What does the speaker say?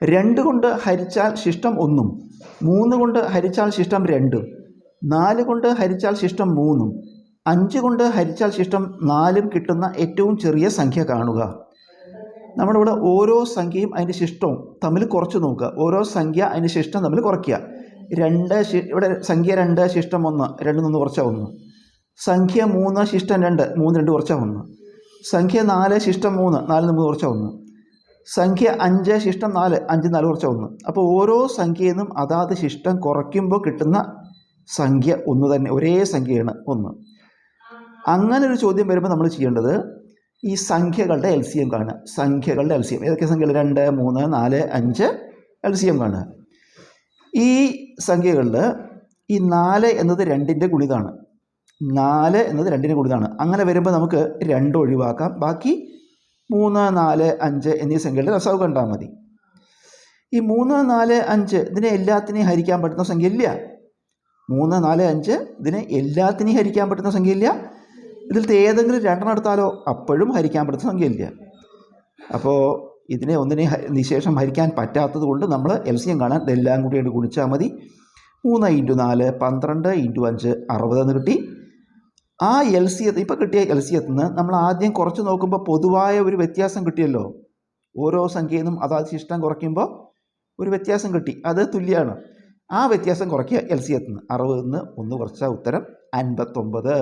2 കൊണ്ട് ഹരിച്ചാൽ ശിഷ്ടം 1, 3 കൊണ്ട് ഹരിച്ചാൽ ശിഷ്ടം 2, 4 കൊണ്ട് ഹരിച്ചാൽ ശിഷ്ടം 3, 5 കൊണ്ട് ഹരിച്ചാൽ ശിഷ്ടം 4 കിട്ടുന്ന ഏറ്റവും ചെറിയ സംഖ്യ കാണുക. നമ്മളിവിടെ ഓരോ സംഖ്യയും അതിൻ്റെ ശിഷ്ടവും തമ്മിൽ കുറച്ച് നോക്കുക. ഓരോ സംഖ്യ അതിൻ്റെ ശിഷ്ടം തമ്മിൽ കുറയ്ക്കുക. ഇവിടെ സംഖ്യ 2 ശിഷ്ടം 1, 2 നിന്ന് കുറച്ചാൽ 1. സംഖ്യ 3 ശിഷ്ടം 2, 3 2 കുറച്ചാൽ 1. സംഖ്യ 4 ശിഷ്ടം 3, 4 നിന്ന് കുറച്ചാൽ 1. സംഖ്യ 5 ശിഷ്ടം 4, 5 4 കുറച്ചാൽ 1. അപ്പോൾ ഓരോ സംഖ്യയിൽ നിന്നും അതാത് ശിഷ്ടം കുറയ്ക്കുമ്പോൾ കിട്ടുന്ന സംഖ്യ ഒന്ന് തന്നെ, ഒരേ സംഖ്യയാണ് 1. അങ്ങനെ ഒരു ചോദ്യം വരുമ്പോൾ നമ്മൾ ചെയ്യേണ്ടത് ഈ സംഖ്യകളുടെ LCM കാണുക. സംഖ്യകളുടെ LCM ഏതൊക്കെ സംഖ്യകൾ? 2, 3, 4, 5 LCM കാണുക. ഈ സംഖ്യകളിൽ ഈ 4 എന്നത് 2ൻ്റെ ഗുണിതാണ്. 4 എന്നത് 2ൻ്റെ ഗുണിതാണ്. അങ്ങനെ വരുമ്പോൾ നമുക്ക് 2 ഒഴിവാക്കാം. ബാക്കി 3, 4, 5 എന്നീ സംഖ്യകളുടെ ലസാഗു കണ്ടാൽ മതി. ഈ 3, 4, 5 ഇതിനെ എല്ലാത്തിനെയും ഹരിക്കാൻ പറ്റുന്ന സംഖ്യ ഇല്ല. 3, 4, 5 ഇതിനെ എല്ലാത്തിനെയും ഹരിക്കാൻ പറ്റുന്ന സംഖ്യ ഇല്ല. ഇതിലത്തെ ഏതെങ്കിലും 2 എടുത്താലോ അപ്പോഴും ഹരിക്കാൻ പറ്റുന്ന സംഖ്യ ഇല്ല. അപ്പോൾ ഇതിനെ ഒന്നിനെ നിശേഷം ഹരിക്കാൻ പറ്റാത്തത് കൊണ്ട് നമ്മൾ LCM കാണാൻ ഇതെല്ലാം കൂടി ഗുണിച്ചാൽ മതി. 3 × 4 12 × 5 60 എന്ന് കിട്ടി. ആ LCM ഇപ്പോൾ കിട്ടിയ LCMത്തിൽ നിന്ന് നമ്മൾ ആദ്യം കുറച്ച് നോക്കുമ്പോൾ പൊതുവായ ഒരു വ്യത്യാസം കിട്ടിയല്ലോ. ഓരോ സംഖ്യയിൽ നിന്നും അതാത് ശിഷ്ടം കുറയ്ക്കുമ്പോൾ ഒരു വ്യത്യാസം കിട്ടി, അത് തുല്യമാണ്. ആ വ്യത്യാസം കുറയ്ക്കുക LCMത്തിൽ നിന്ന്. 60 നിന്ന് 1 കുറച്ചാൽ ഉത്തരം 59.